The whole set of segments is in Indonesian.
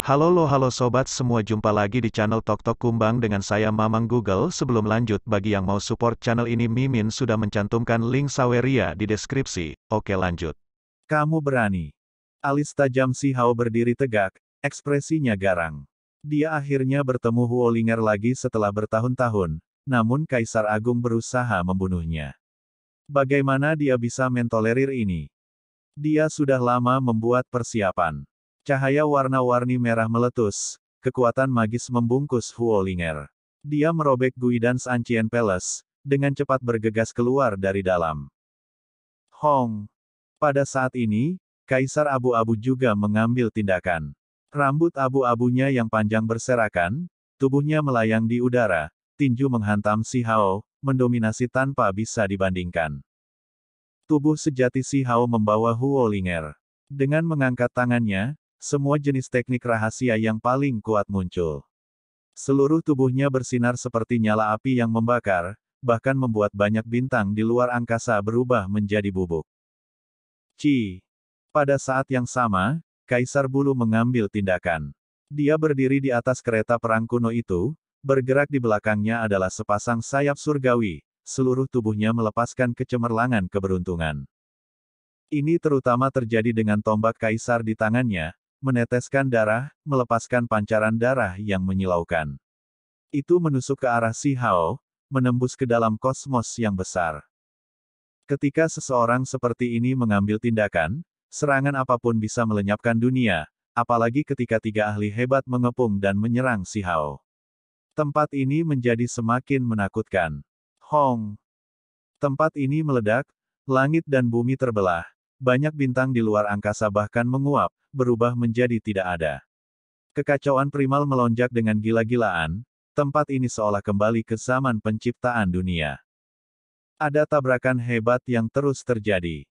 Halo sobat semua, jumpa lagi di channel Tok Tok Kumbang dengan saya Mamang Google. Sebelum lanjut, bagi yang mau support channel ini, Mimin sudah mencantumkan link Saweria di deskripsi. Oke, lanjut. Kamu berani. Alis tajam si Hao berdiri tegak, ekspresinya garang. Dia akhirnya bertemu Huolinger lagi setelah bertahun-tahun, namun Kaisar Agung berusaha membunuhnya. Bagaimana dia bisa mentolerir ini? Dia sudah lama membuat persiapan. Cahaya warna-warni merah meletus, kekuatan magis membungkus Huolinger. Dia merobek Guidance Ancient Palace, dengan cepat bergegas keluar dari dalam. Hong! Pada saat ini, Kaisar Abu-Abu juga mengambil tindakan. Rambut abu-abunya yang panjang berserakan, tubuhnya melayang di udara, tinju menghantam si Hao, mendominasi tanpa bisa dibandingkan. Tubuh sejati si Hao membawa Huolinger. Dengan mengangkat tangannya, semua jenis teknik rahasia yang paling kuat muncul. Seluruh tubuhnya bersinar seperti nyala api yang membakar, bahkan membuat banyak bintang di luar angkasa berubah menjadi bubuk. Pada saat yang sama, Kaisar Bulu mengambil tindakan. Dia berdiri di atas kereta perang kuno itu, bergerak di belakangnya adalah sepasang sayap surgawi, seluruh tubuhnya melepaskan kecemerlangan keberuntungan. Ini terutama terjadi dengan tombak Kaisar di tangannya, meneteskan darah, melepaskan pancaran darah yang menyilaukan. Itu menusuk ke arah si Hao, menembus ke dalam kosmos yang besar. Ketika seseorang seperti ini mengambil tindakan, serangan apapun bisa melenyapkan dunia, apalagi ketika tiga ahli hebat mengepung dan menyerang si Hao. Tempat ini menjadi semakin menakutkan. Hong! Tempat ini meledak, langit dan bumi terbelah, banyak bintang di luar angkasa bahkan menguap, berubah menjadi tidak ada. Kekacauan primal melonjak dengan gila-gilaan, tempat ini seolah kembali ke zaman penciptaan dunia. Ada tabrakan hebat yang terus terjadi.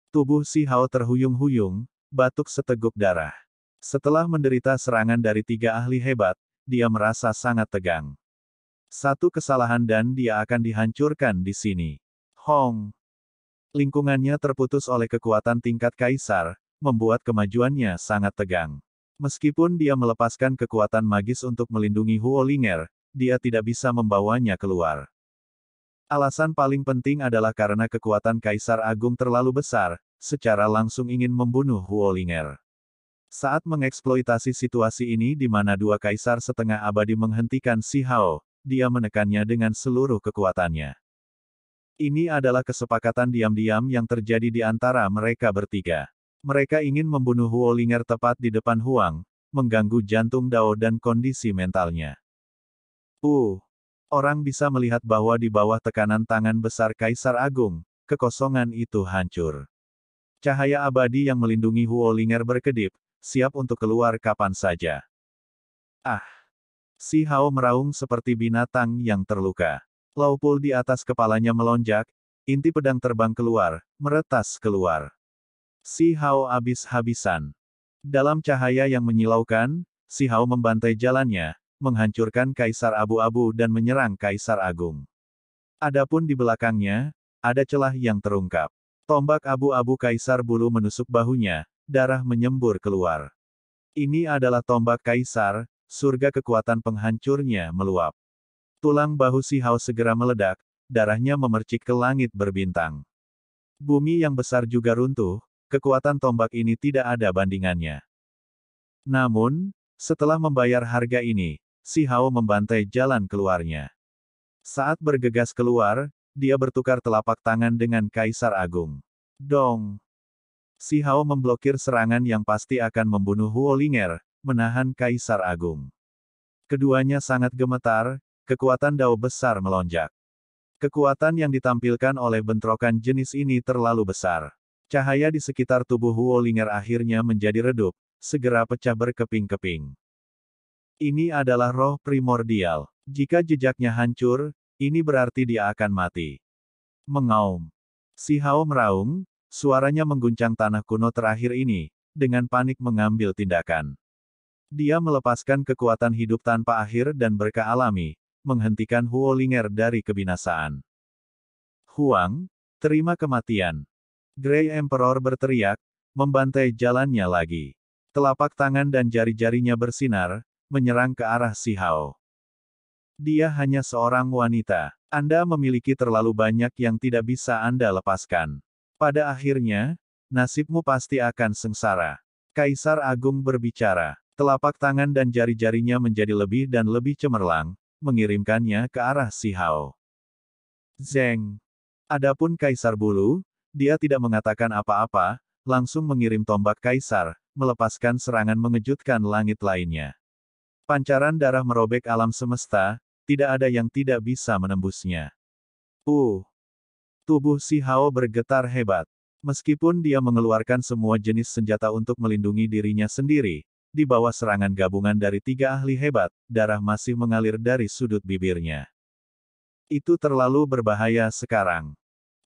Tubuh si Hao terhuyung-huyung, batuk seteguk darah. Setelah menderita serangan dari tiga ahli hebat, dia merasa sangat tegang. Satu kesalahan dan dia akan dihancurkan di sini. Hong! Lingkungannya terputus oleh kekuatan tingkat kaisar, membuat kemajuannya sangat tegang. Meskipun dia melepaskan kekuatan magis untuk melindungi Huolinger, dia tidak bisa membawanya keluar. Alasan paling penting adalah karena kekuatan Kaisar Agung terlalu besar, secara langsung ingin membunuh Huolinger. Saat mengeksploitasi situasi ini di mana dua kaisar setengah abadi menghentikan si Hao, dia menekannya dengan seluruh kekuatannya. Ini adalah kesepakatan diam-diam yang terjadi di antara mereka bertiga. Mereka ingin membunuh Huolinger tepat di depan Huang, mengganggu jantung Dao dan kondisi mentalnya. Orang bisa melihat bahwa di bawah tekanan tangan besar Kaisar Agung, kekosongan itu hancur. Cahaya abadi yang melindungi Huolinger berkedip, siap untuk keluar kapan saja. Ah! Si Hao meraung seperti binatang yang terluka. Laupul di atas kepalanya melonjak, inti pedang terbang keluar, meretas keluar. Si Hao habis-habisan. Dalam cahaya yang menyilaukan, si Hao membantai jalannya, menghancurkan Kaisar Abu-Abu dan menyerang Kaisar Agung. Adapun di belakangnya, ada celah yang terungkap. Tombak abu-abu Kaisar Bulu menusuk bahunya, darah menyembur keluar. Ini adalah tombak Kaisar, surga kekuatan penghancurnya meluap. Tulang bahu si Hao segera meledak, darahnya memercik ke langit berbintang. Bumi yang besar juga runtuh, kekuatan tombak ini tidak ada bandingannya. Namun, setelah membayar harga ini, si Hao membantai jalan keluarnya. Saat bergegas keluar, dia bertukar telapak tangan dengan Kaisar Agung. Dong! Si Hao memblokir serangan yang pasti akan membunuh Huolinger, menahan Kaisar Agung. Keduanya sangat gemetar, kekuatan Dao besar melonjak. Kekuatan yang ditampilkan oleh bentrokan jenis ini terlalu besar. Cahaya di sekitar tubuh Huolinger akhirnya menjadi redup, segera pecah berkeping-keping. Ini adalah roh primordial. Jika jejaknya hancur, ini berarti dia akan mati. Mengaum. Si Hao meraung, suaranya mengguncang tanah kuno terakhir ini, dengan panik mengambil tindakan. Dia melepaskan kekuatan hidup tanpa akhir dan berkah alami, menghentikan Huolinger dari kebinasaan. Huang, terima kematian. Grey Emperor berteriak, membantai jalannya lagi. Telapak tangan dan jari-jarinya bersinar, menyerang ke arah Si Hao. Dia hanya seorang wanita. Anda memiliki terlalu banyak yang tidak bisa Anda lepaskan. Pada akhirnya, nasibmu pasti akan sengsara. Kaisar Agung berbicara. Telapak tangan dan jari-jarinya menjadi lebih dan lebih cemerlang, mengirimkannya ke arah Si Hao. Zeng. Adapun Kaisar Bulu, dia tidak mengatakan apa-apa, langsung mengirim tombak Kaisar, melepaskan serangan mengejutkan langit lainnya. Pancaran darah merobek alam semesta, tidak ada yang tidak bisa menembusnya. Tubuh Si Hao bergetar hebat. Meskipun dia mengeluarkan semua jenis senjata untuk melindungi dirinya sendiri, di bawah serangan gabungan dari 3 ahli hebat, darah masih mengalir dari sudut bibirnya. Itu terlalu berbahaya sekarang.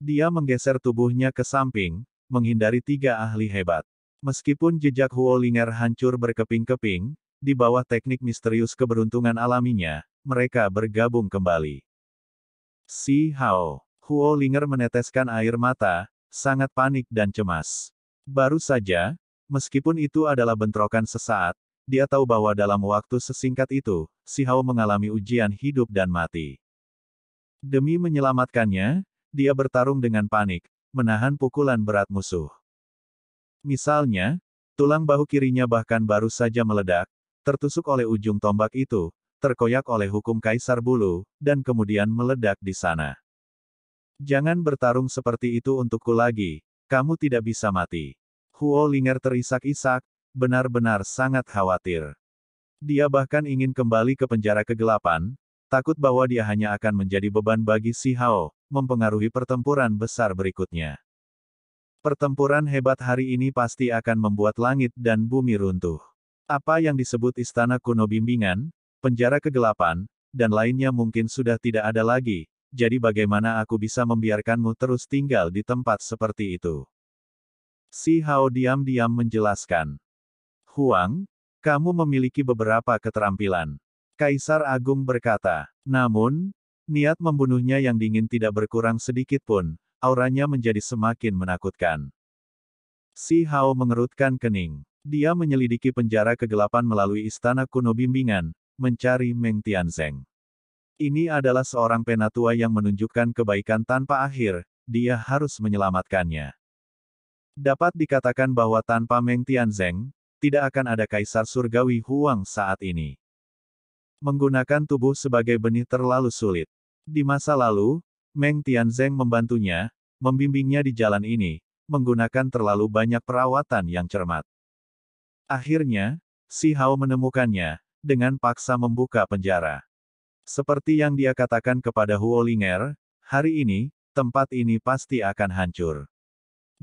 Dia menggeser tubuhnya ke samping, menghindari 3 ahli hebat. Meskipun jejak Huo Linger hancur berkeping-keping, di bawah teknik misterius keberuntungan alaminya, mereka bergabung kembali. Si Hao. Huo Linger meneteskan air mata, sangat panik dan cemas. Baru saja, meskipun itu adalah bentrokan sesaat, dia tahu bahwa dalam waktu sesingkat itu, Si Hao mengalami ujian hidup dan mati. Demi menyelamatkannya, dia bertarung dengan panik, menahan pukulan berat musuh. Misalnya, tulang bahu kirinya bahkan baru saja meledak, tertusuk oleh ujung tombak itu, terkoyak oleh hukum Kaisar Bulu, dan kemudian meledak di sana. Jangan bertarung seperti itu untukku lagi, kamu tidak bisa mati. Huo Linger terisak-isak, benar-benar sangat khawatir. Dia bahkan ingin kembali ke penjara kegelapan, takut bahwa dia hanya akan menjadi beban bagi Si Hao, mempengaruhi pertempuran besar berikutnya. Pertempuran hebat hari ini pasti akan membuat langit dan bumi runtuh. Apa yang disebut Istana Kuno Bimbingan, penjara kegelapan, dan lainnya mungkin sudah tidak ada lagi, jadi bagaimana aku bisa membiarkanmu terus tinggal di tempat seperti itu? Si Hao diam-diam menjelaskan. Huang, kamu memiliki beberapa keterampilan. Kaisar Agung berkata. Namun, niat membunuhnya yang dingin tidak berkurang sedikit pun, auranya menjadi semakin menakutkan. Si Hao mengerutkan kening. Dia menyelidiki penjara kegelapan melalui Istana Kuno Bimbingan, mencari Meng Tianzeng. Ini adalah seorang penatua yang menunjukkan kebaikan tanpa akhir, dia harus menyelamatkannya. Dapat dikatakan bahwa tanpa Meng Tianzeng, tidak akan ada Kaisar Surgawi Huang saat ini. Menggunakan tubuh sebagai benih terlalu sulit. Di masa lalu, Meng Tianzeng membantunya, membimbingnya di jalan ini, menggunakan terlalu banyak perawatan yang cermat. Akhirnya, Si Hao menemukannya, dengan paksa membuka penjara. Seperti yang dia katakan kepada Huo Linger, hari ini, tempat ini pasti akan hancur.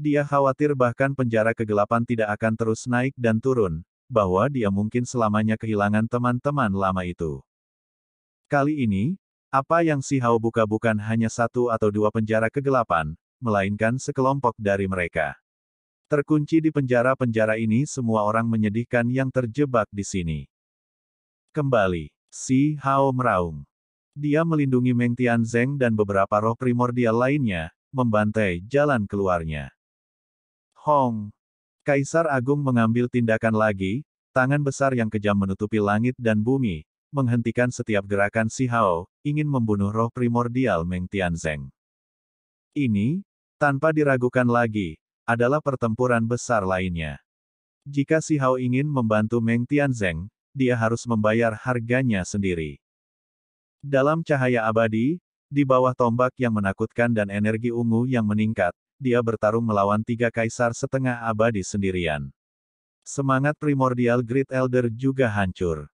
Dia khawatir bahkan penjara kegelapan tidak akan terus naik dan turun, bahwa dia mungkin selamanya kehilangan teman-teman lama itu. Kali ini, apa yang Si Hao buka bukan hanya 1 atau 2 penjara kegelapan, melainkan sekelompok dari mereka. Terkunci di penjara-penjara ini semua orang menyedihkan yang terjebak di sini. Kembali, Si Hao meraung. Dia melindungi Meng Tianzeng dan beberapa roh primordial lainnya, membantai jalan keluarnya. Hong! Kaisar Agung mengambil tindakan lagi, tangan besar yang kejam menutupi langit dan bumi, menghentikan setiap gerakan Si Hao, ingin membunuh roh primordial Meng Tianzeng. Ini, tanpa diragukan lagi, adalah pertempuran besar lainnya. Jika Si Hao ingin membantu Meng Tianzeng, dia harus membayar harganya sendiri. Dalam cahaya abadi, di bawah tombak yang menakutkan dan energi ungu yang meningkat, dia bertarung melawan 3 kaisar setengah abadi sendirian. Semangat primordial Great Elder juga hancur.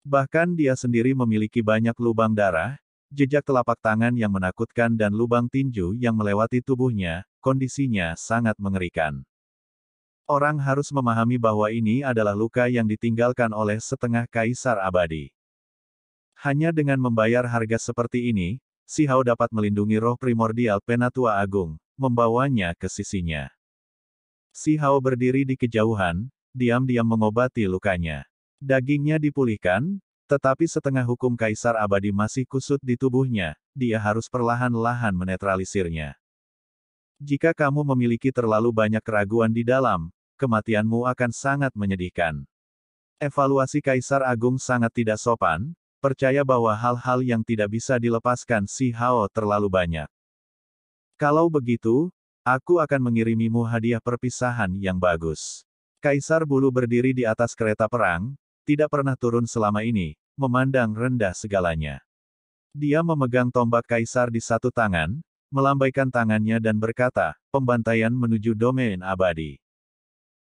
Bahkan dia sendiri memiliki banyak lubang darah, jejak telapak tangan yang menakutkan dan lubang tinju yang melewati tubuhnya, kondisinya sangat mengerikan. Orang harus memahami bahwa ini adalah luka yang ditinggalkan oleh setengah kaisar abadi. Hanya dengan membayar harga seperti ini, Si Hao dapat melindungi roh primordial Penatua Agung, membawanya ke sisinya. Si Hao berdiri di kejauhan, diam-diam mengobati lukanya. Dagingnya dipulihkan, tetapi setengah hukum kaisar abadi masih kusut di tubuhnya, dia harus perlahan-lahan menetralisirnya. Jika kamu memiliki terlalu banyak keraguan di dalam, kematianmu akan sangat menyedihkan. Evaluasi Kaisar Agung sangat tidak sopan, percaya bahwa hal-hal yang tidak bisa dilepaskan si Hao terlalu banyak. Kalau begitu, aku akan mengirimimu hadiah perpisahan yang bagus. Kaisar Bulu berdiri di atas kereta perang, tidak pernah turun selama ini, memandang rendah segalanya. Dia memegang tombak Kaisar di satu tangan, melambaikan tangannya dan berkata, pembantaian menuju domain abadi.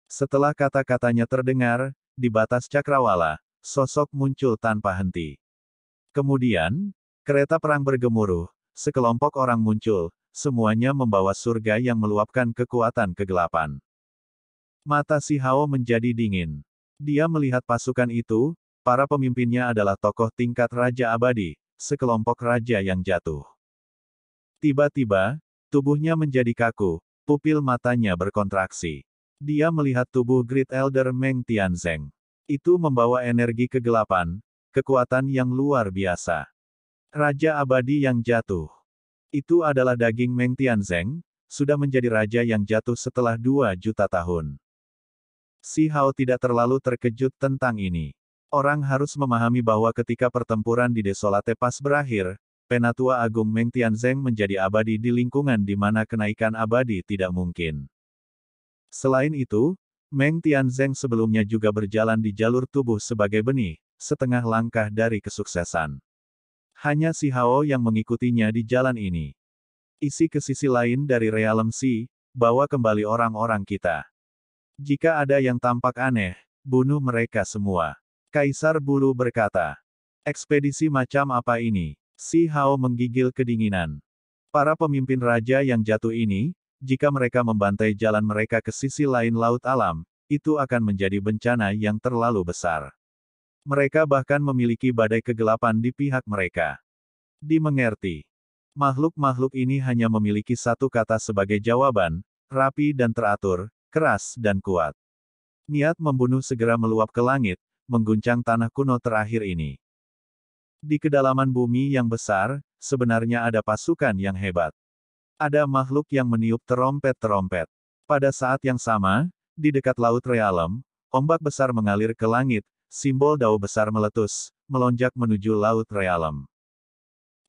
Setelah kata-katanya terdengar, di batas cakrawala, sosok muncul tanpa henti. Kemudian, kereta perang bergemuruh, sekelompok orang muncul, semuanya membawa surga yang meluapkan kekuatan kegelapan. Mata si Hao menjadi dingin. Dia melihat pasukan itu, para pemimpinnya adalah tokoh tingkat Raja Abadi, sekelompok raja yang jatuh. Tiba-tiba, tubuhnya menjadi kaku, pupil matanya berkontraksi. Dia melihat tubuh Great Elder Meng Tianzeng. Itu membawa energi kegelapan, kekuatan yang luar biasa. Raja Abadi yang jatuh. Itu adalah daging Meng Tianzeng, sudah menjadi raja yang jatuh setelah 2 juta tahun. Si Hao tidak terlalu terkejut tentang ini. Orang harus memahami bahwa ketika pertempuran di Desolate Pass berakhir, Penatua Agung Meng Tianzeng menjadi abadi di lingkungan di mana kenaikan abadi tidak mungkin. Selain itu, Meng Tianzeng sebelumnya juga berjalan di jalur tubuh sebagai benih, setengah langkah dari kesuksesan. Hanya si Hao yang mengikutinya di jalan ini. Isi ke sisi lain dari Realm Sea, bawa kembali orang-orang kita. Jika ada yang tampak aneh, bunuh mereka semua. Kaisar Bulu berkata. Ekspedisi macam apa ini? Si Hao menggigil kedinginan. Para pemimpin raja yang jatuh ini, jika mereka membantai jalan mereka ke sisi lain laut alam, itu akan menjadi bencana yang terlalu besar. Mereka bahkan memiliki badai kegelapan di pihak mereka. Dimengerti. Makhluk-makhluk ini hanya memiliki satu kata sebagai jawaban, rapi dan teratur, keras dan kuat. Niat membunuh segera meluap ke langit, mengguncang tanah kuno terakhir ini. Di kedalaman bumi yang besar, sebenarnya ada pasukan yang hebat. Ada makhluk yang meniup terompet-terompet. Pada saat yang sama, di dekat Laut Realem, ombak besar mengalir ke langit, simbol dao besar meletus, melonjak menuju Laut Realem.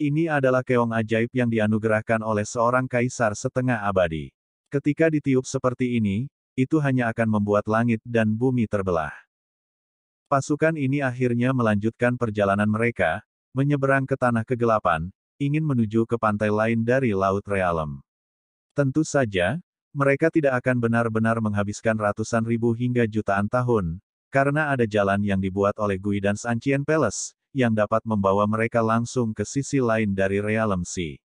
Ini adalah keong ajaib yang dianugerahkan oleh seorang kaisar setengah abadi. Ketika ditiup seperti ini, itu hanya akan membuat langit dan bumi terbelah. Pasukan ini akhirnya melanjutkan perjalanan mereka, menyeberang ke tanah kegelapan, ingin menuju ke pantai lain dari Laut Realem. Tentu saja, mereka tidak akan benar-benar menghabiskan ratusan ribu hingga jutaan tahun, karena ada jalan yang dibuat oleh Guidance Ancient Palace, yang dapat membawa mereka langsung ke sisi lain dari Realm Sea.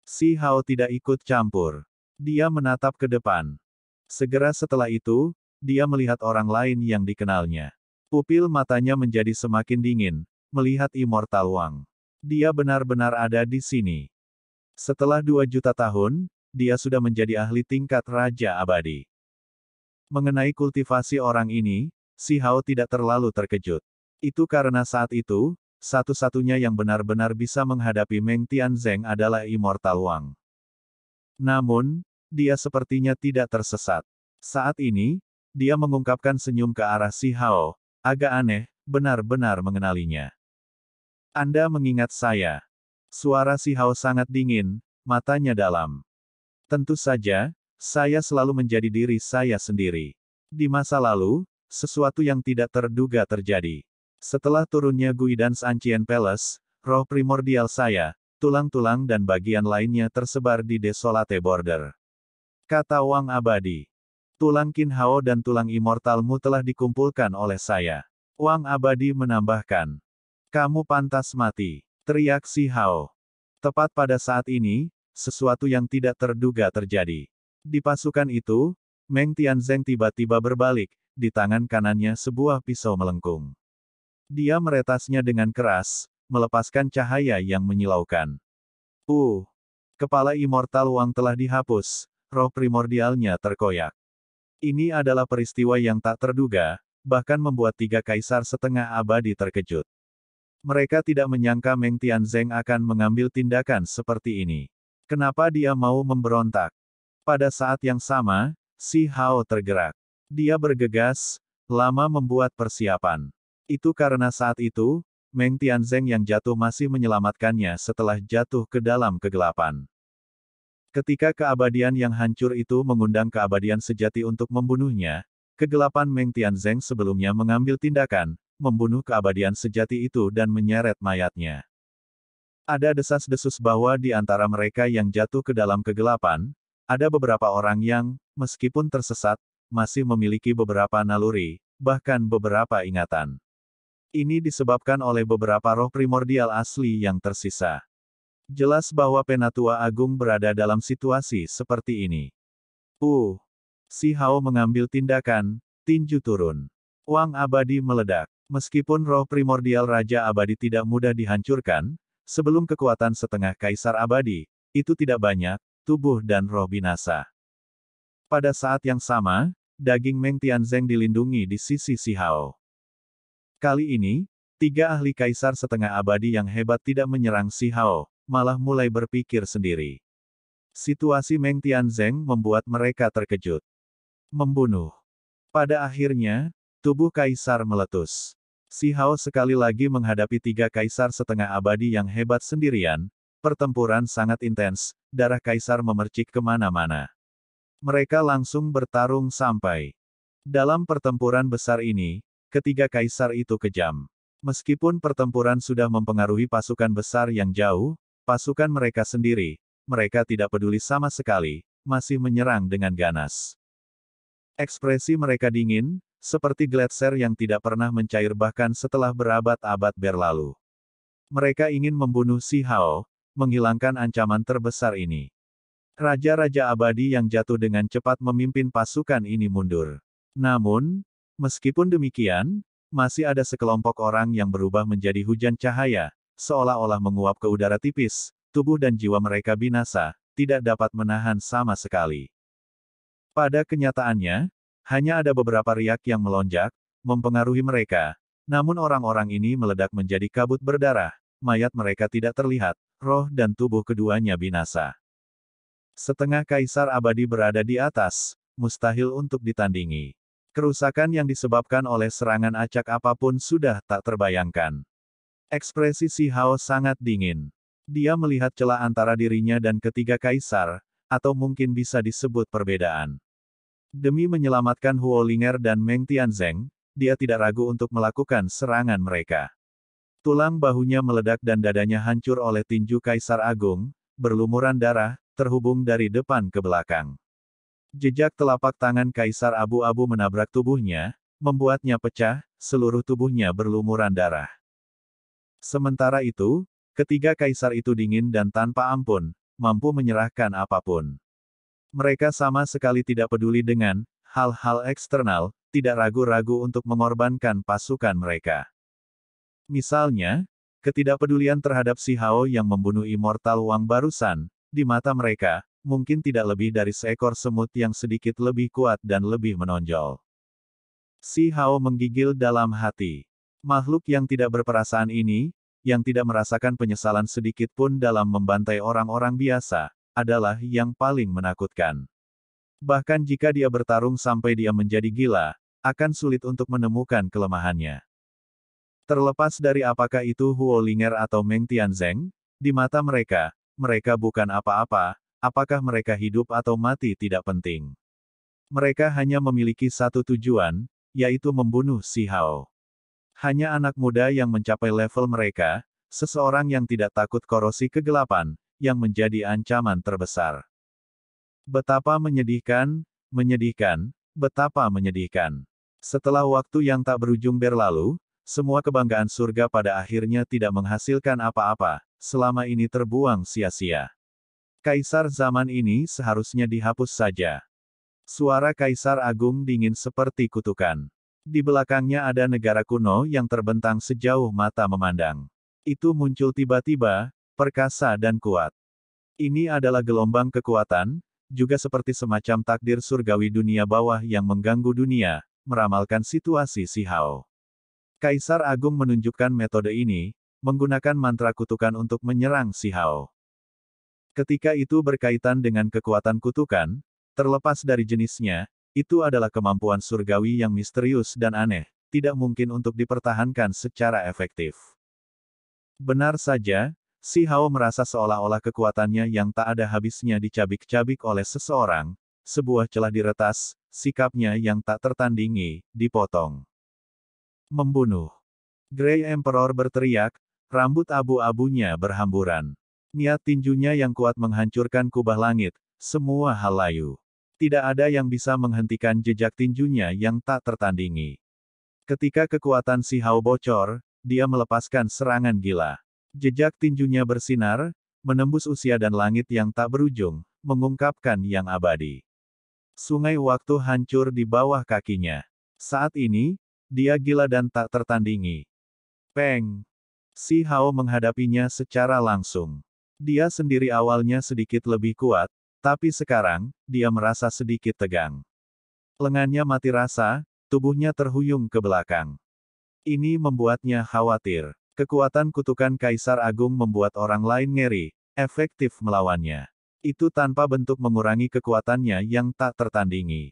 Si Hao tidak ikut campur. Dia menatap ke depan. Segera setelah itu, dia melihat orang lain yang dikenalnya. Pupil matanya menjadi semakin dingin, melihat Immortal Wang. Dia benar-benar ada di sini. Setelah 2 juta tahun, dia sudah menjadi ahli tingkat Raja Abadi. Mengenai kultivasi orang ini, si Hao tidak terlalu terkejut. Itu karena saat itu, satu-satunya yang benar-benar bisa menghadapi Meng Tianzeng adalah Immortal Wang. Namun, dia sepertinya tidak tersesat. Saat ini, dia mengungkapkan senyum ke arah si Hao, agak aneh, benar-benar mengenalinya. Anda mengingat saya. Suara si Hao sangat dingin, matanya dalam. Tentu saja, saya selalu menjadi diri saya sendiri. Di masa lalu, sesuatu yang tidak terduga terjadi. Setelah turunnya Guidance Ancient Palace, roh primordial saya, tulang-tulang dan bagian lainnya tersebar di Desolate Border. Kata Wang Abadi. Tulang Qin Hao dan tulang immortalmu telah dikumpulkan oleh saya. Wang Abadi menambahkan. Kamu pantas mati, teriak si Hao. Tepat pada saat ini, sesuatu yang tidak terduga terjadi. Di pasukan itu, Meng Tianzeng tiba-tiba berbalik, di tangan kanannya sebuah pisau melengkung. Dia meretasnya dengan keras, melepaskan cahaya yang menyilaukan. Kepala Immortal Wang telah dihapus, roh primordialnya terkoyak. Ini adalah peristiwa yang tak terduga, bahkan membuat 3 kaisar setengah abadi terkejut. Mereka tidak menyangka Meng Tianzeng akan mengambil tindakan seperti ini. Kenapa dia mau memberontak? Pada saat yang sama, si Hao tergerak. Dia bergegas, lama membuat persiapan. Itu karena saat itu, Meng Tianzeng yang jatuh masih menyelamatkannya setelah jatuh ke dalam kegelapan. Ketika keabadian yang hancur itu mengundang keabadian sejati untuk membunuhnya, kegelapan Meng Tianzeng sebelumnya mengambil tindakan, membunuh keabadian sejati itu dan menyeret mayatnya. Ada desas-desus bahwa di antara mereka yang jatuh ke dalam kegelapan, ada beberapa orang yang, meskipun tersesat, masih memiliki beberapa naluri, bahkan beberapa ingatan. Ini disebabkan oleh beberapa roh primordial asli yang tersisa. Jelas bahwa Penatua Agung berada dalam situasi seperti ini. Si Hao mengambil tindakan, tinju turun. Uang abadi meledak. Meskipun roh primordial Raja Abadi tidak mudah dihancurkan, sebelum kekuatan setengah Kaisar Abadi, itu tidak banyak, tubuh dan roh binasa. Pada saat yang sama, daging Meng Tianzeng dilindungi di sisi Si Hao. Kali ini, 3 ahli Kaisar setengah abadi yang hebat tidak menyerang Si Hao, malah mulai berpikir sendiri. Situasi Meng Tianzeng membuat mereka terkejut. Membunuh. Pada akhirnya, tubuh Kaisar meletus. Si Hao sekali lagi menghadapi 3 Kaisar setengah abadi yang hebat sendirian, pertempuran sangat intens, darah Kaisar memercik kemana-mana. Mereka langsung bertarung sampai. Dalam pertempuran besar ini, ketiga Kaisar itu kejam. Meskipun pertempuran sudah mempengaruhi pasukan besar yang jauh, pasukan mereka sendiri, mereka tidak peduli sama sekali, masih menyerang dengan ganas. Ekspresi mereka dingin, seperti gletser yang tidak pernah mencair bahkan setelah berabad-abad berlalu. Mereka ingin membunuh Si Hao, menghilangkan ancaman terbesar ini. Raja-raja abadi yang jatuh dengan cepat memimpin pasukan ini mundur. Namun, meskipun demikian, masih ada sekelompok orang yang berubah menjadi hujan cahaya, seolah-olah menguap ke udara tipis, tubuh dan jiwa mereka binasa, tidak dapat menahan sama sekali. Pada kenyataannya, hanya ada beberapa riak yang melonjak, mempengaruhi mereka, namun orang-orang ini meledak menjadi kabut berdarah, mayat mereka tidak terlihat, roh dan tubuh keduanya binasa. Setengah Kaisar Abadi berada di atas, mustahil untuk ditandingi. Kerusakan yang disebabkan oleh serangan acak apapun sudah tak terbayangkan. Ekspresi Si Hao sangat dingin. Dia melihat celah antara dirinya dan ketiga Kaisar, atau mungkin bisa disebut perbedaan. Demi menyelamatkan Huo Linger dan Meng Tianzeng, dia tidak ragu untuk melakukan serangan mereka. Tulang bahunya meledak dan dadanya hancur oleh tinju Kaisar Agung, berlumuran darah, terhubung dari depan ke belakang. Jejak telapak tangan Kaisar Abu-Abu menabrak tubuhnya, membuatnya pecah, seluruh tubuhnya berlumuran darah. Sementara itu, ketiga Kaisar itu dingin dan tanpa ampun, mampu menyerahkan apapun. Mereka sama sekali tidak peduli dengan hal-hal eksternal, tidak ragu-ragu untuk mengorbankan pasukan mereka. Misalnya, ketidakpedulian terhadap Si Hao yang membunuh Immortal Wang barusan, di mata mereka, mungkin tidak lebih dari seekor semut yang sedikit lebih kuat dan lebih menonjol. Si Hao menggigil dalam hati. Makhluk yang tidak berperasaan ini, yang tidak merasakan penyesalan sedikit pun dalam membantai orang-orang biasa, adalah yang paling menakutkan. Bahkan jika dia bertarung sampai dia menjadi gila, akan sulit untuk menemukan kelemahannya. Terlepas dari apakah itu Huo Linger atau Meng Tianzeng, di mata mereka, mereka bukan apa-apa, apakah mereka hidup atau mati tidak penting. Mereka hanya memiliki satu tujuan, yaitu membunuh Si Hao. Hanya anak muda yang mencapai level mereka, seseorang yang tidak takut korosi kegelapan, yang menjadi ancaman terbesar. Betapa menyedihkan, betapa menyedihkan. Setelah waktu yang tak berujung berlalu, semua kebanggaan surga pada akhirnya tidak menghasilkan apa-apa, selama ini terbuang sia-sia. Kaisar zaman ini seharusnya dihapus saja. Suara Kaisar Agung dingin seperti kutukan. Di belakangnya ada negara kuno yang terbentang sejauh mata memandang. Itu muncul tiba-tiba, perkasa dan kuat. Ini adalah gelombang kekuatan, juga seperti semacam takdir surgawi dunia bawah yang mengganggu dunia, meramalkan situasi Si Hao. Kaisar Agung menunjukkan metode ini, menggunakan mantra kutukan untuk menyerang Si Hao. Ketika itu berkaitan dengan kekuatan kutukan, terlepas dari jenisnya, itu adalah kemampuan surgawi yang misterius dan aneh, tidak mungkin untuk dipertahankan secara efektif. Benar saja, Si Hao merasa seolah-olah kekuatannya yang tak ada habisnya dicabik-cabik oleh seseorang, sebuah celah diretas, sikapnya yang tak tertandingi, dipotong. Membunuh. Grey Emperor berteriak, rambut abu-abunya berhamburan. Niat tinjunya yang kuat menghancurkan kubah langit, semua hal layu. Tidak ada yang bisa menghentikan jejak tinjunya yang tak tertandingi. Ketika kekuatan Si Hao bocor, dia melepaskan serangan gila. Jejak tinjunya bersinar, menembus usia dan langit yang tak berujung, mengungkapkan yang abadi. Sungai waktu hancur di bawah kakinya. Saat ini, dia gila dan tak tertandingi. Peng! Si Hao menghadapinya secara langsung. Dia sendiri awalnya sedikit lebih kuat, tapi sekarang, dia merasa sedikit tegang. Lengannya mati rasa, tubuhnya terhuyung ke belakang. Ini membuatnya khawatir. Kekuatan kutukan Kaisar Agung membuat orang lain ngeri, efektif melawannya. Itu tanpa bentuk mengurangi kekuatannya yang tak tertandingi.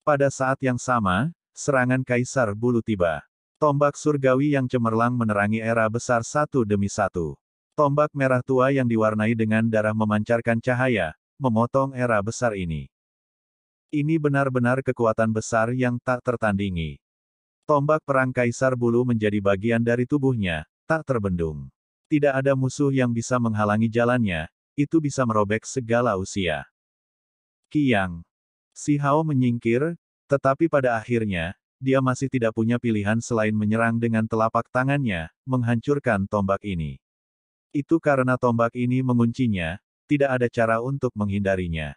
Pada saat yang sama, serangan Kaisar Bulu tiba. Tombak surgawi yang cemerlang menerangi era besar satu demi satu. Tombak merah tua yang diwarnai dengan darah memancarkan cahaya, memotong era besar ini. Ini benar-benar kekuatan besar yang tak tertandingi. Tombak perang Kaisar Bulu menjadi bagian dari tubuhnya, tak terbendung. Tidak ada musuh yang bisa menghalangi jalannya, itu bisa merobek segala usia. Qiyang. Si Hao menyingkir, tetapi pada akhirnya, dia masih tidak punya pilihan selain menyerang dengan telapak tangannya, menghancurkan tombak ini. Itu karena tombak ini menguncinya, tidak ada cara untuk menghindarinya.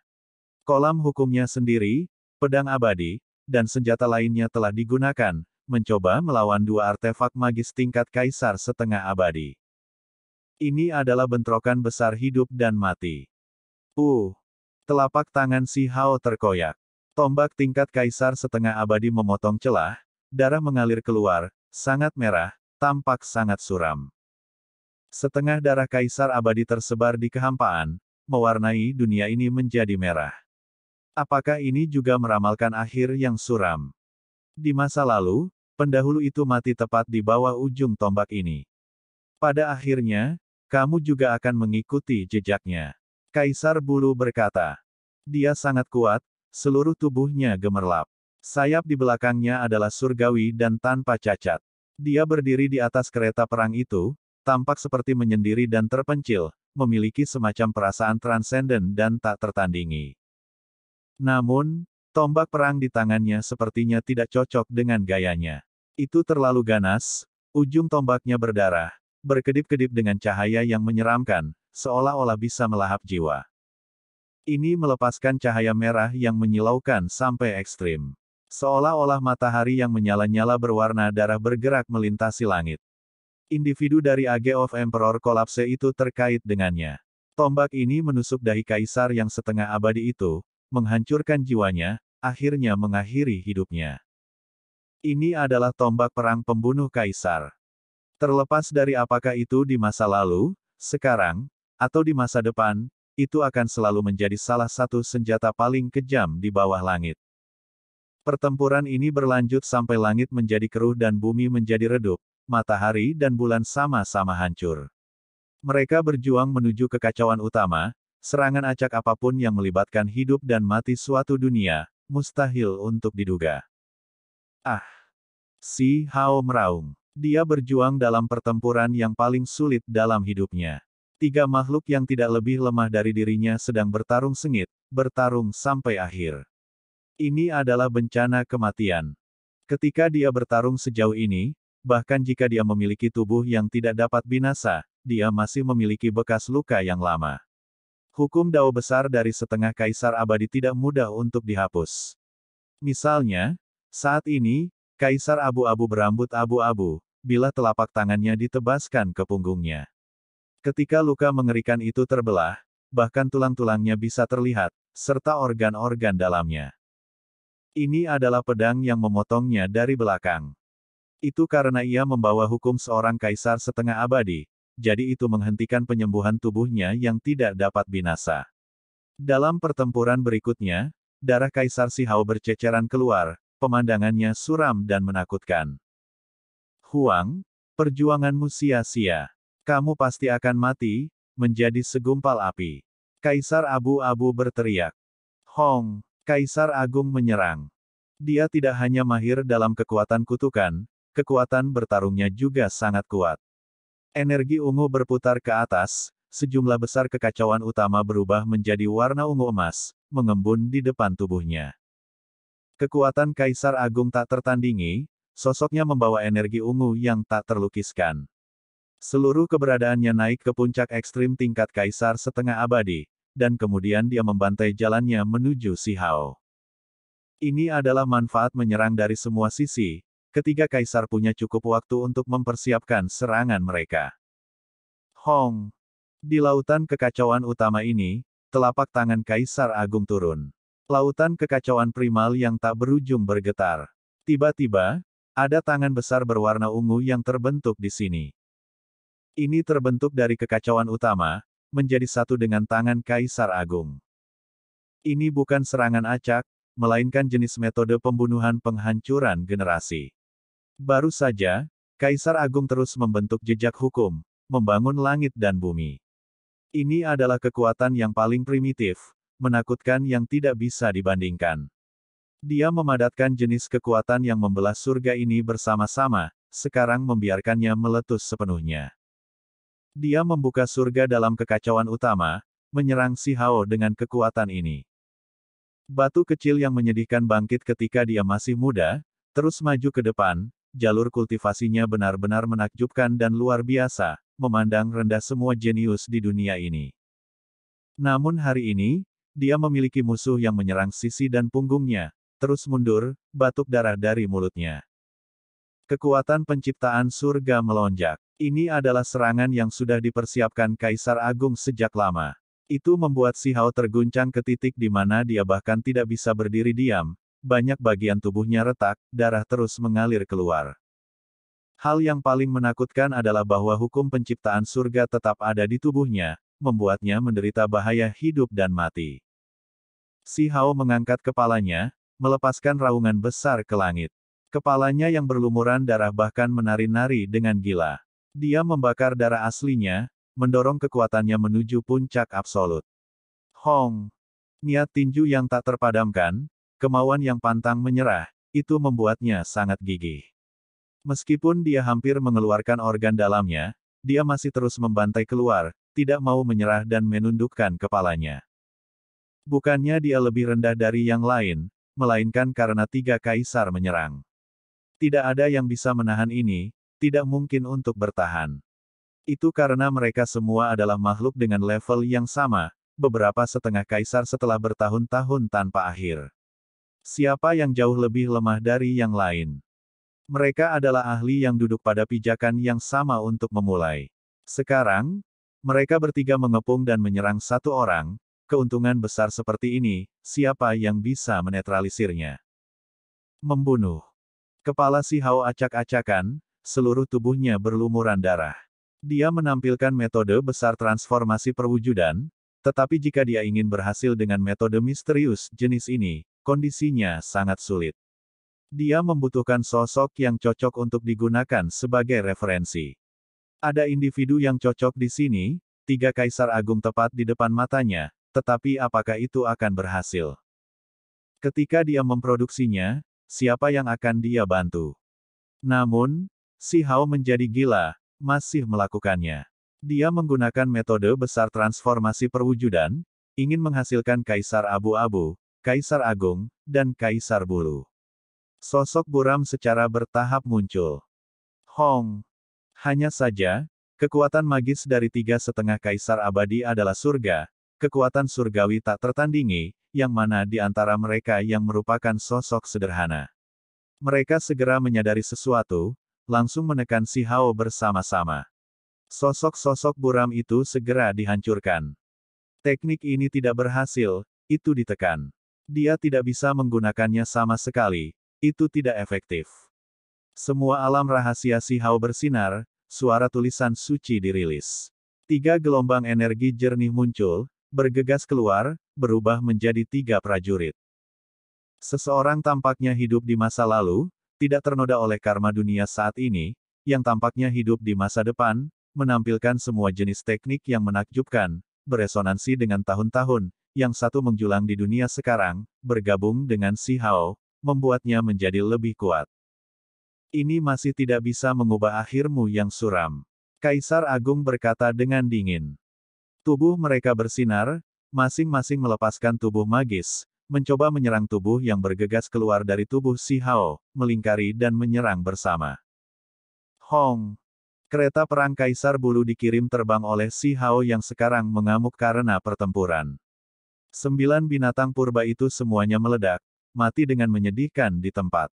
Kolam hukumnya sendiri, pedang abadi, dan senjata lainnya telah digunakan, mencoba melawan dua artefak magis tingkat Kaisar setengah abadi. Ini adalah bentrokan besar hidup dan mati. Telapak tangan Si Hao terkoyak. Tombak tingkat Kaisar setengah abadi memotong celah, darah mengalir keluar, sangat merah, tampak sangat suram. Setengah darah Kaisar abadi tersebar di kehampaan, mewarnai dunia ini menjadi merah. Apakah ini juga meramalkan akhir yang suram? Di masa lalu, pendahulu itu mati tepat di bawah ujung tombak ini. Pada akhirnya, kamu juga akan mengikuti jejaknya. Kaisar Bulu berkata. Dia sangat kuat, seluruh tubuhnya gemerlap. Sayap di belakangnya adalah surgawi dan tanpa cacat. Dia berdiri di atas kereta perang itu, tampak seperti menyendiri dan terpencil, memiliki semacam perasaan transenden dan tak tertandingi. Namun, tombak perang di tangannya sepertinya tidak cocok dengan gayanya. Itu terlalu ganas, ujung tombaknya berdarah, berkedip-kedip dengan cahaya yang menyeramkan, seolah-olah bisa melahap jiwa. Ini melepaskan cahaya merah yang menyilaukan sampai ekstrim. Seolah-olah matahari yang menyala-nyala berwarna darah bergerak melintasi langit. Individu dari Age of Emperor kolapse itu terkait dengannya. Tombak ini menusuk dahi Kaisar yang setengah abadi itu, menghancurkan jiwanya, akhirnya mengakhiri hidupnya. Ini adalah tombak perang pembunuh Kaisar. Terlepas dari apakah itu di masa lalu, sekarang, atau di masa depan, itu akan selalu menjadi salah satu senjata paling kejam di bawah langit. Pertempuran ini berlanjut sampai langit menjadi keruh dan bumi menjadi redup, matahari dan bulan sama-sama hancur. Mereka berjuang menuju kekacauan utama, serangan acak apapun yang melibatkan hidup dan mati suatu dunia, mustahil untuk diduga. Si Hao meraung. Dia berjuang dalam pertempuran yang paling sulit dalam hidupnya. Tiga makhluk yang tidak lebih lemah dari dirinya sedang bertarung sengit, bertarung sampai akhir. Ini adalah bencana kematian. Ketika dia bertarung sejauh ini, bahkan jika dia memiliki tubuh yang tidak dapat binasa, dia masih memiliki bekas luka yang lama. Hukum Dao besar dari setengah Kaisar abadi tidak mudah untuk dihapus. Misalnya, saat ini, Kaisar abu-abu berambut abu-abu, bila telapak tangannya ditebaskan ke punggungnya. Ketika luka mengerikan itu terbelah, bahkan tulang-tulangnya bisa terlihat, serta organ-organ dalamnya. Ini adalah pedang yang memotongnya dari belakang. Itu karena ia membawa hukum seorang Kaisar setengah abadi, jadi itu menghentikan penyembuhan tubuhnya yang tidak dapat binasa. Dalam pertempuran berikutnya, darah Kaisar Si Hao berceceran keluar, pemandangannya suram dan menakutkan. Huang, perjuanganmu sia-sia. Kamu pasti akan mati, menjadi segumpal api. Kaisar Abu-Abu berteriak. Hong, Kaisar Agung menyerang. Dia tidak hanya mahir dalam kekuatan kutukan, kekuatan bertarungnya juga sangat kuat. Energi ungu berputar ke atas, sejumlah besar kekacauan utama berubah menjadi warna ungu emas, mengembun di depan tubuhnya. Kekuatan Kaisar Agung tak tertandingi, sosoknya membawa energi ungu yang tak terlukiskan. Seluruh keberadaannya naik ke puncak ekstrim tingkat Kaisar setengah abadi, dan kemudian dia membantai jalannya menuju Si Hao. Ini adalah manfaat menyerang dari semua sisi, ketiga Kaisar punya cukup waktu untuk mempersiapkan serangan mereka. Hong. Di lautan kekacauan utama ini, telapak tangan Kaisar Agung turun. Lautan kekacauan primal yang tak berujung bergetar. Tiba-tiba, ada tangan besar berwarna ungu yang terbentuk di sini. Ini terbentuk dari kekacauan utama, menjadi satu dengan tangan Kaisar Agung. Ini bukan serangan acak, melainkan jenis metode pembunuhan penghancuran generasi. Baru saja, Kaisar Agung terus membentuk jejak hukum, membangun langit dan bumi. Ini adalah kekuatan yang paling primitif, menakutkan yang tidak bisa dibandingkan. Dia memadatkan jenis kekuatan yang membelah surga ini bersama-sama, sekarang membiarkannya meletus sepenuhnya. Dia membuka surga dalam kekacauan utama, menyerang Si Hao dengan kekuatan ini. Batu kecil yang menyedihkan bangkit ketika dia masih muda, terus maju ke depan, jalur kultivasinya benar-benar menakjubkan dan luar biasa, memandang rendah semua jenius di dunia ini. Namun hari ini, dia memiliki musuh yang menyerang sisi dan punggungnya, terus mundur, batuk darah dari mulutnya. Kekuatan penciptaan surga melonjak. Ini adalah serangan yang sudah dipersiapkan Kaisar Agung sejak lama. Itu membuat Si Hao terguncang ke titik di mana dia bahkan tidak bisa berdiri diam, banyak bagian tubuhnya retak, darah terus mengalir keluar. Hal yang paling menakutkan adalah bahwa hukum penciptaan surga tetap ada di tubuhnya, membuatnya menderita bahaya hidup dan mati. Si Hao mengangkat kepalanya, melepaskan raungan besar ke langit. Kepalanya yang berlumuran darah bahkan menari-nari dengan gila. Dia membakar darah aslinya, mendorong kekuatannya menuju puncak absolut. Hong. Niat tinju yang tak terpadamkan, kemauan yang pantang menyerah, itu membuatnya sangat gigih. Meskipun dia hampir mengeluarkan organ dalamnya, dia masih terus membantai keluar, tidak mau menyerah dan menundukkan kepalanya. Bukannya dia lebih rendah dari yang lain, melainkan karena tiga kaisar menyerang. Tidak ada yang bisa menahan ini, tidak mungkin untuk bertahan. Itu karena mereka semua adalah makhluk dengan level yang sama, beberapa setengah kaisar setelah bertahun-tahun tanpa akhir. Siapa yang jauh lebih lemah dari yang lain? Mereka adalah ahli yang duduk pada pijakan yang sama untuk memulai. Sekarang, mereka bertiga mengepung dan menyerang satu orang, keuntungan besar seperti ini, siapa yang bisa menetralisirnya? Membunuh. Kepala Si Hao acak-acakan, seluruh tubuhnya berlumuran darah. Dia menampilkan metode besar transformasi perwujudan, tetapi jika dia ingin berhasil dengan metode misterius jenis ini, kondisinya sangat sulit. Dia membutuhkan sosok yang cocok untuk digunakan sebagai referensi. Ada individu yang cocok di sini, tiga kaisar agung tepat di depan matanya, tetapi apakah itu akan berhasil? Ketika dia memproduksinya, siapa yang akan dia bantu? Namun, Si Hao menjadi gila, masih melakukannya. Dia menggunakan metode besar transformasi perwujudan, ingin menghasilkan Kaisar Abu-Abu, Kaisar Agung, dan Kaisar Bulu. Sosok buram secara bertahap muncul. Hong. Hanya saja, kekuatan magis dari tiga setengah kaisar abadi adalah surga, kekuatan surgawi tak tertandingi, yang mana di antara mereka yang merupakan sosok sederhana. Mereka segera menyadari sesuatu, langsung menekan Si Hao bersama-sama. Sosok-sosok buram itu segera dihancurkan. Teknik ini tidak berhasil, itu ditekan. Dia tidak bisa menggunakannya sama sekali, itu tidak efektif. Semua alam rahasia Si Hao bersinar, suara tulisan suci dirilis. Tiga gelombang energi jernih muncul, bergegas keluar, berubah menjadi tiga prajurit. Seseorang tampaknya hidup di masa lalu, tidak ternoda oleh karma dunia saat ini, yang tampaknya hidup di masa depan, menampilkan semua jenis teknik yang menakjubkan, beresonansi dengan tahun-tahun, yang satu menjulang di dunia sekarang, bergabung dengan si Hao, membuatnya menjadi lebih kuat. Ini masih tidak bisa mengubah akhirmu yang suram. Kaisar Agung berkata dengan dingin. Tubuh mereka bersinar, masing-masing melepaskan tubuh magis, mencoba menyerang tubuh yang bergegas keluar dari tubuh si Hao, melingkari dan menyerang bersama. Hong! Kereta perang Kaisar Bulu dikirim terbang oleh si Hao yang sekarang mengamuk karena pertempuran. 9 binatang purba itu semuanya meledak, mati dengan menyedihkan di tempat.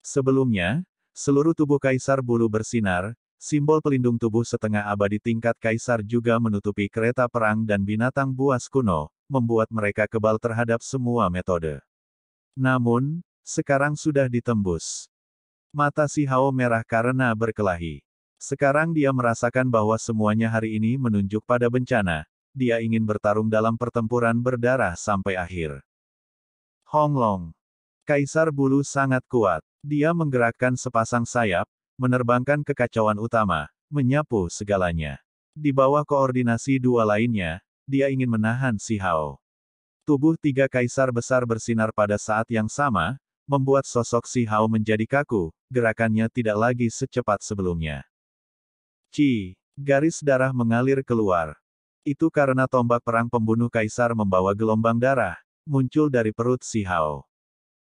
Sebelumnya, seluruh tubuh Kaisar Bulu bersinar, simbol pelindung tubuh setengah abadi tingkat Kaisar juga menutupi kereta perang dan binatang buas kuno, membuat mereka kebal terhadap semua metode. Namun, sekarang sudah ditembus. Mata si Hao merah karena berkelahi. Sekarang dia merasakan bahwa semuanya hari ini menunjuk pada bencana, dia ingin bertarung dalam pertempuran berdarah sampai akhir. Hong Long. Kaisar Bulu sangat kuat. Dia menggerakkan sepasang sayap, menerbangkan kekacauan utama, menyapu segalanya. Di bawah koordinasi dua lainnya, dia ingin menahan si Hao. Tubuh 3 kaisar besar bersinar pada saat yang sama, membuat sosok si Hao menjadi kaku, gerakannya tidak lagi secepat sebelumnya. Garis darah mengalir keluar. Itu karena tombak perang pembunuh kaisar membawa gelombang darah, muncul dari perut si Hao.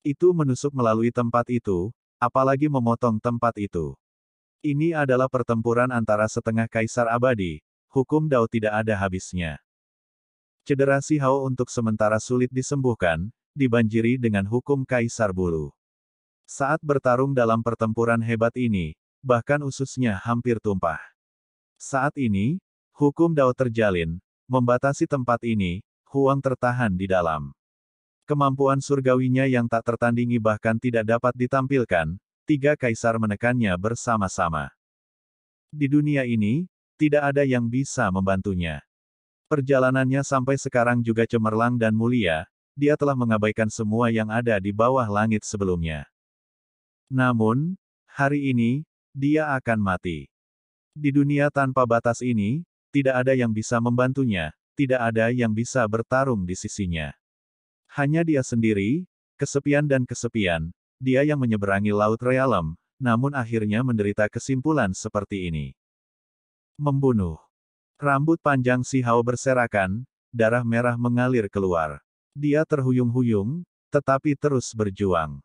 Itu menusuk melalui tempat itu, apalagi memotong tempat itu. Ini adalah pertempuran antara setengah kaisar abadi, hukum Dao tidak ada habisnya. Cedera si Hao untuk sementara sulit disembuhkan, dibanjiri dengan hukum Kaisar Bulu. Saat bertarung dalam pertempuran hebat ini, bahkan ususnya hampir tumpah. Saat ini, hukum Dao terjalin, membatasi tempat ini, Huang tertahan di dalam. Kemampuan surgawinya yang tak tertandingi bahkan tidak dapat ditampilkan, 3 kaisar menekannya bersama-sama. Di dunia ini, tidak ada yang bisa membantunya. Perjalanannya sampai sekarang juga cemerlang dan mulia, dia telah mengabaikan semua yang ada di bawah langit sebelumnya. Namun, hari ini, dia akan mati. Di dunia tanpa batas ini, tidak ada yang bisa membantunya, tidak ada yang bisa bertarung di sisinya. Hanya dia sendiri, kesepian dan kesepian, dia yang menyeberangi Laut Realem, namun akhirnya menderita kesimpulan seperti ini. Membunuh. Rambut panjang si Hao berserakan, darah merah mengalir keluar. Dia terhuyung-huyung, tetapi terus berjuang.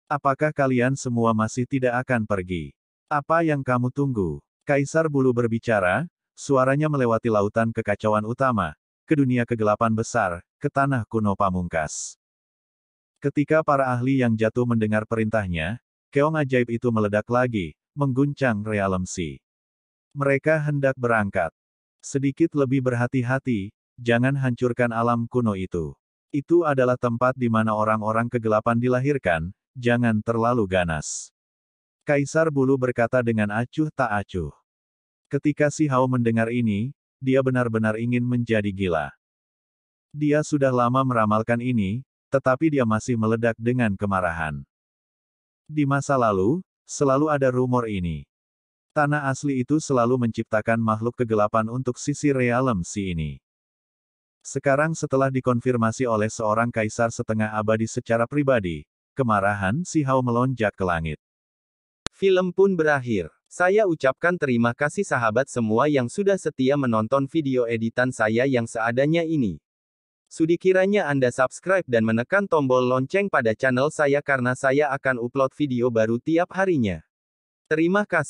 Apakah kalian semua masih tidak akan pergi? Apa yang kamu tunggu? Kaisar Bulu berbicara, suaranya melewati lautan kekacauan utama, ke dunia kegelapan besar, ke tanah kuno pamungkas. Ketika para ahli yang jatuh mendengar perintahnya, keong ajaib itu meledak lagi, mengguncang Realem Si. Mereka hendak berangkat. Sedikit lebih berhati-hati, jangan hancurkan alam kuno itu. Itu adalah tempat di mana orang-orang kegelapan dilahirkan, jangan terlalu ganas. Kaisar Bulu berkata dengan acuh tak acuh. Ketika si Hao mendengar ini, dia benar-benar ingin menjadi gila. Dia sudah lama meramalkan ini, tetapi dia masih meledak dengan kemarahan. Di masa lalu, selalu ada rumor ini. Tanah asli itu selalu menciptakan makhluk kegelapan untuk sisi Realem Si ini. Sekarang setelah dikonfirmasi oleh seorang kaisar setengah abadi secara pribadi, kemarahan si Hao melonjak ke langit. Film pun berakhir. Saya ucapkan terima kasih sahabat semua yang sudah setia menonton video editan saya yang seadanya ini. Sudi kiranya Anda subscribe dan menekan tombol lonceng pada channel saya karena saya akan upload video baru tiap harinya. Terima kasih.